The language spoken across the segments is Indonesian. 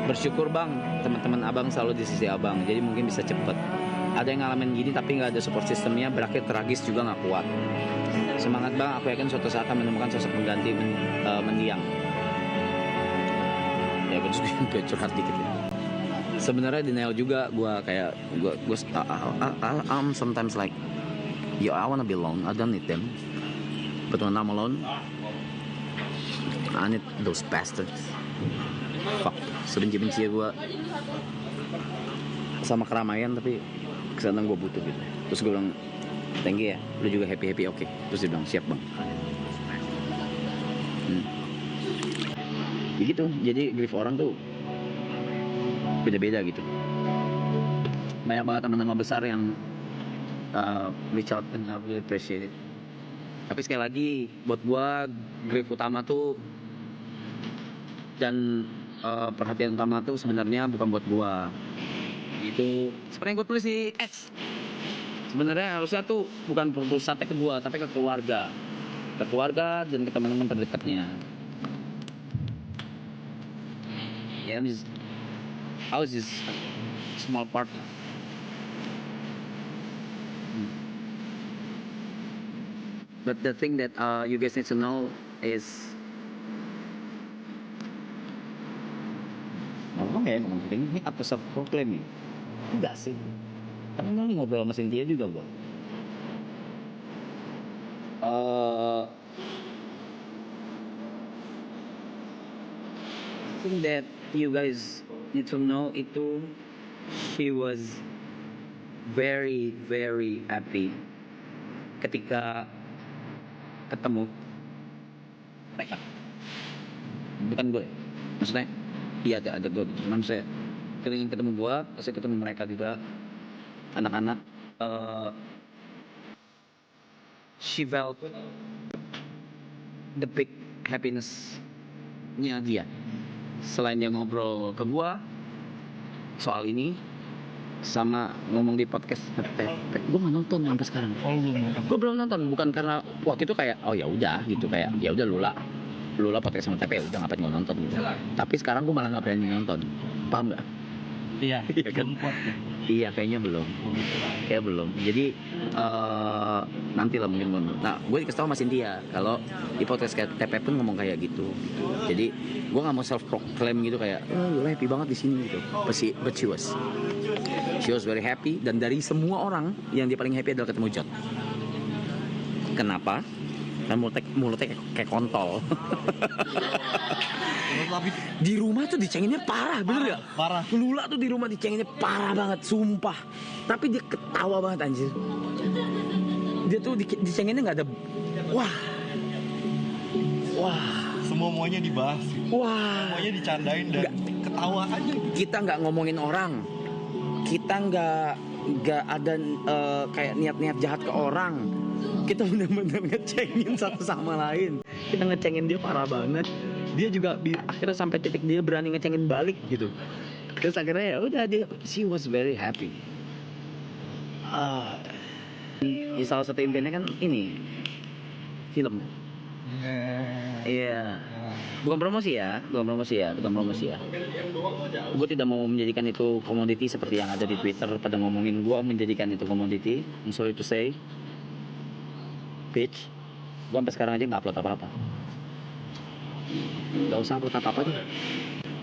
bersyukur bang, teman-teman abang selalu di sisi abang, jadi mungkin bisa cepet. Ada yang ngalamin gini tapi nggak ada support sistemnya, berakhir tragis juga nggak kuat. Semangat bang, aku yakin suatu saat akan menemukan sosok pengganti mendiang. Ya gue curhat dikit ya. Sebenarnya denial juga gue I'm sometimes like, yo I wanna be alone, I don't need them. But when I'm alone, I need those bastards. Fuck, sebenci-benci gue sama keramaian, tapi kesana gue butuh gitu. Terus gue bilang, thank you ya, lu juga happy oke. Terus dia bilang, siap bang. Begitu, jadi grief orang tuh beda-beda gitu. Banyak banget teman-teman besar yang reach out and I really appreciate it. Tapi sekali lagi, buat gua grief utama tuh dan perhatian utama tuh sebenarnya bukan buat gua. Itu seperti yang gua tulis di X. Sebenarnya harusnya tuh bukan pusatnya ke gua, tapi ke keluarga. Ke keluarga dan ke teman-teman terdekatnya. Ya, I was just small part. But the thing that you guys need to know is, ngomong ini apa self-proclaim? Enggak sih. Karena nggak ngobrol sama Cynthia juga gua. Thing that you guys need to know itu, she was very happy ketika ketemu mereka. Bukan gue, maksudnya iya ada gue, cuman saya ingin ketemu gue, saya ketemu mereka juga, anak-anak. She felt the big happiness-nya dia. Selain dia ngobrol ke gue soal ini, sama ngomong di podcast gue nggak nonton sampai sekarang. Gue belum nonton, bukan karena waktu itu kayak oh ya udah gitu, kayak ya udah Lula podcast sama TP udah ngapain gue nonton gitu. Tapi sekarang gue malah nggak berani nonton, paham nggak? Iya kan? Iya kayaknya belum. Jadi nanti lah mungkin. Nah gue dikasih tau sama Cynthia kalau di podcast TP pun ngomong kayak gitu. Jadi gue nggak mau self proclaim gitu kayak lu happy banget di sini gitu. But she was very happy, dan dari semua orang yang dia paling happy adalah ketemu Jod. Kenapa? Kan mulutnya kayak kontol. Di rumah tuh dicenginnya parah, bener gak? Parah. Lula tuh di rumah dicenginnya parah banget, sumpah. Tapi dia ketawa banget anjir. Dia tuh dicenginnya nggak ada. Wah. Semuanya dibahas. Wah. Semuanya dicandain dan ketawa aja. Kita nggak ngomongin orang. Kita nggak ada kayak niat jahat ke orang. Kita benar-benar ngecengin satu sama lain. Kita ngecengin dia parah banget. Dia juga akhirnya sampai titik dia berani ngecengin balik gitu. Terus akhirnya ya udah she was very happy. Salah satu impiannya kan ini film. Iya. Bukan promosi ya. Gue tidak mau menjadikan itu komoditi seperti yang ada di Twitter pada ngomongin gue menjadikan itu komoditi. I'm sorry to say, bitch. Gue sampai sekarang aja nggak upload apa-apa. Gak usah upload apa-apa deh.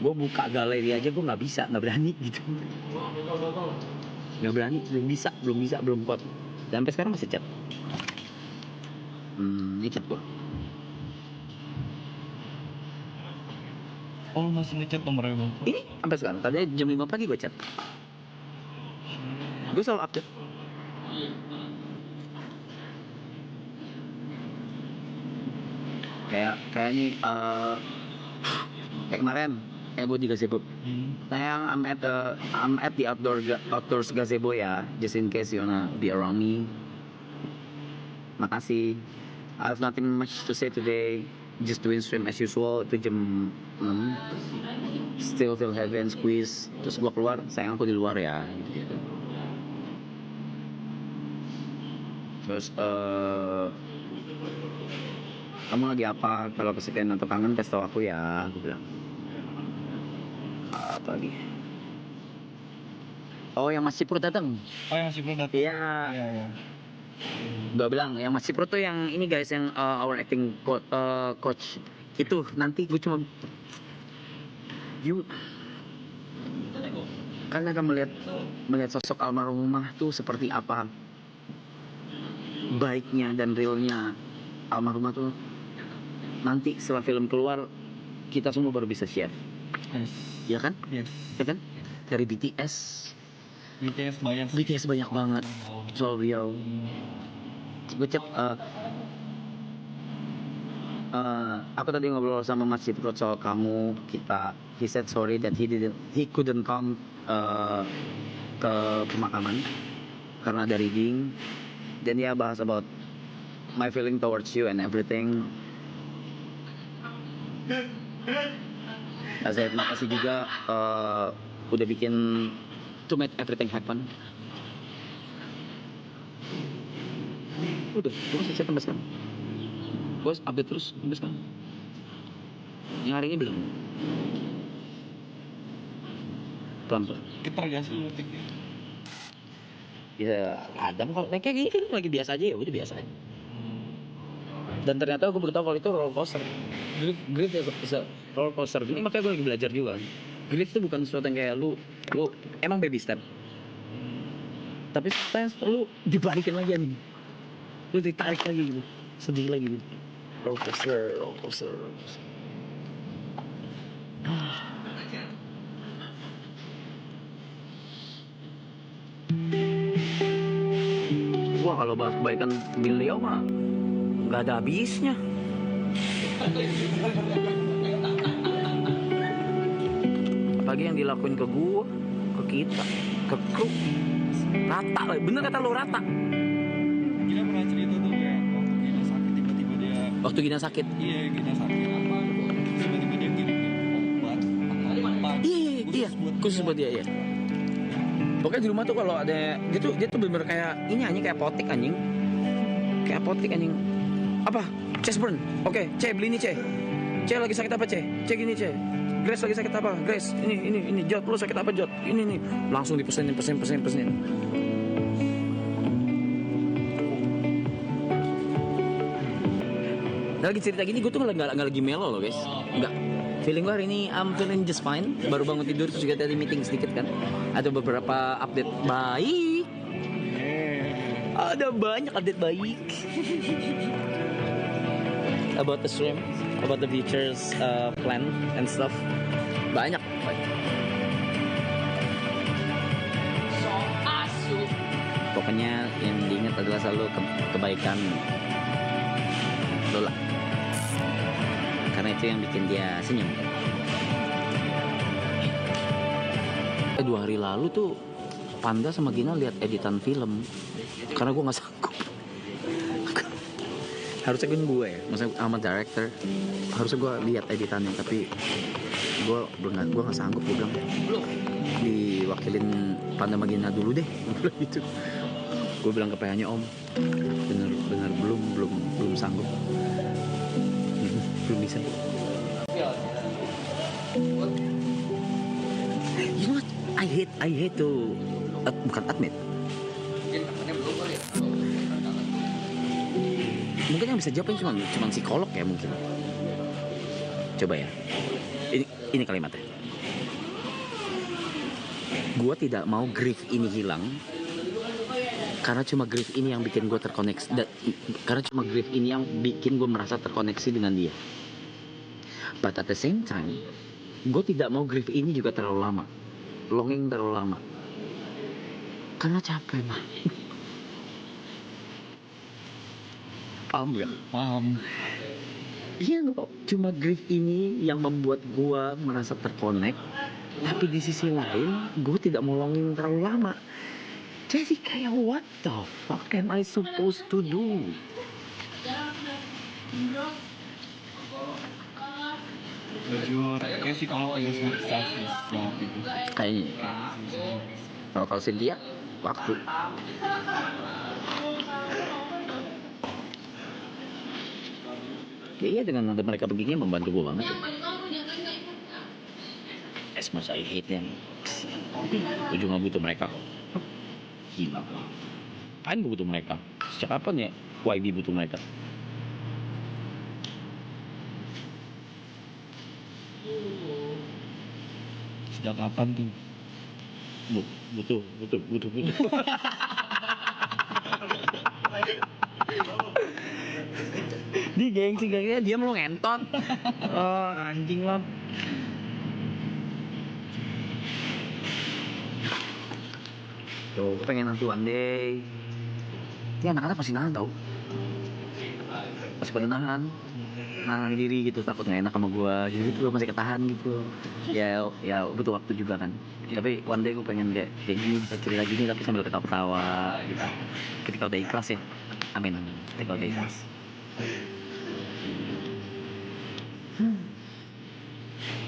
Gue buka galeri aja gue nggak berani gitu. Nggak berani, belum kuat. Dan sampai sekarang masih chat. Ini chat gue. Oh masih ngechat nomornya bang? Ini sampai sekarang. Tadi jam 5 pagi gue chat. Gue selalu update. Kayak ini kayak kemarin kayak gue di gazebo. Sayang, I'm at the outdoors gazebo ya, just in case you wanna be around me. Makasih. I have nothing much to say today. Just doing stream as usual. Itu jam 6. Still feel heavy and squeeze. Terus gue keluar, sayang aku di luar ya gitu. Terus kamu lagi apa? Kalau kesekian atau kangen kasih tau aku ya, aku bilang. apa lagi? Oh, yang masih pro datang. Oh, yang masih belum datang. Iya. Iya. Gua bilang yang masih pro tuh yang ini guys, yang our acting coach itu nanti gue cuma you karena akan melihat sosok almarhumah tuh seperti apa baiknya dan realnya almarhumah tuh. Nanti setelah film keluar kita semua baru bisa share, Yes. ya kan? Yes. Ya kan? Dari BTS BTS banyak. banyak banget soal beliau. Gue chat aku tadi ngobrol sama Mas Ciprot soal kamu. He said sorry that he couldn't come ke pemakaman karena ada rigging. Dan dia bahas about my feeling towards you and everything. Saya terima kasih juga udah bikin to make everything happen. Udah, terus saya tambah sekarang. Bos update terus sampai sekarang. Yang hari ini belum. Pelan-pelan. Kita aja sih ngetiknya. Ya Adam kalau kayak gini kan lagi biasa aja, ya udah biasa aja. Dan ternyata aku baru tahu kalau itu roller coaster. Grief is a roller coaster. Ini makanya gue lagi belajar juga. Grief itu bukan sesuatu yang kayak lu emang baby step. Tapi sometimes lu dibalikin lagi nih. Lu ditarik lagi gitu. Sedih lagi gitu. Roller coaster. Wah, kalau bahas kebaikan beliau mah nggak ada habisnya. Apalagi yang dilakuin ke gua, ke kita, ke kru. Rata, bener kata lo, rata. Gina pernah cerita tuh kayak waktu Gina sakit tiba-tiba dia. Waktu Gina sakit. Iya, Gina sakit. Tiba-tiba dia kirim obat. Iya, khusus buat dia ya. Pokoknya di rumah tuh kalau ada dia tuh bener kayak ini anjing, kayak apotek anjing. Kayak apotek anjing. Apa? Chest burn. Oke, C beli ini C. C lagi sakit apa C? C gini C. Grace lagi sakit apa? Grace, ini Jot, lu sakit apa Jot? Ini langsung dipesenin. Lagi cerita gini gue tuh nggak lagi melo loh guys, nggak. Feeling gue hari ini I'm feeling just fine. Baru bangun tidur terus juga tadi meeting sedikit kan. Ada beberapa update baik. Ada banyak update baik. About the stream, about the features, plan and stuff. Banyak. Pokoknya yang diingat adalah selalu kebaikan Lola. Karena itu yang bikin dia senyum. 2 hari lalu tuh Panda sama Gina lihat editan film. Karena gue nggak sanggup. Harusnya kan gue ya, maksudnya sama director. Harusnya gue lihat editannya, tapi gue nggak sanggup. Gue bilang diwakilin Panda sama Gina dulu deh. Gitu. Gue bilang ke PH-nya, Om, bener belum sanggup. Belum bisa. You know what? I hate to bukan admit. Mungkin yang bisa jawabin cuma psikolog ya mungkin. Coba ya. Ini kalimatnya. Gua tidak mau grief ini hilang. Karena cuma grief ini yang bikin gue terkoneksi. Karena cuma grief ini yang bikin gue merasa terkoneksi dengan dia. But at the same time, gue tidak mau grief ini juga terlalu lama. Longing terlalu lama. Karena capek mah. Paham gak? Paham. Iya kok. Cuma grief ini yang membuat gue merasa terkonek. Tapi di sisi lain, gue tidak mau longing terlalu lama. Jadi kayak what the fuck am I supposed to do? Jujur, kayak sih kalau agak selfish banget itu. Kayaknya. Kalau Cynthia, waktu. Ya iya, dengan ada mereka begini membantu gue banget. as much I hate them, ujungnya butuh mereka. Gila. Apaan gue butuh mereka? Sejak kapan ya YB butuh mereka? Sejak kapan tuh? Butuh. Dia gengsi kayaknya dia mau ngentot. Oh anjing lo. Tuh, gue pengen nanti one day. Ini anak-anak masih nahan tau. Masih pada nahan diri gitu, takut gak enak sama gue. Jadi tuh masih ketahan gitu. Ya butuh waktu juga kan. Tapi one day gue pengen kayak gini bisa cerita gini tapi sambil ketawa-ketawa gitu. Ketika udah ikhlas ya. Amin. Ketika udah ikhlas.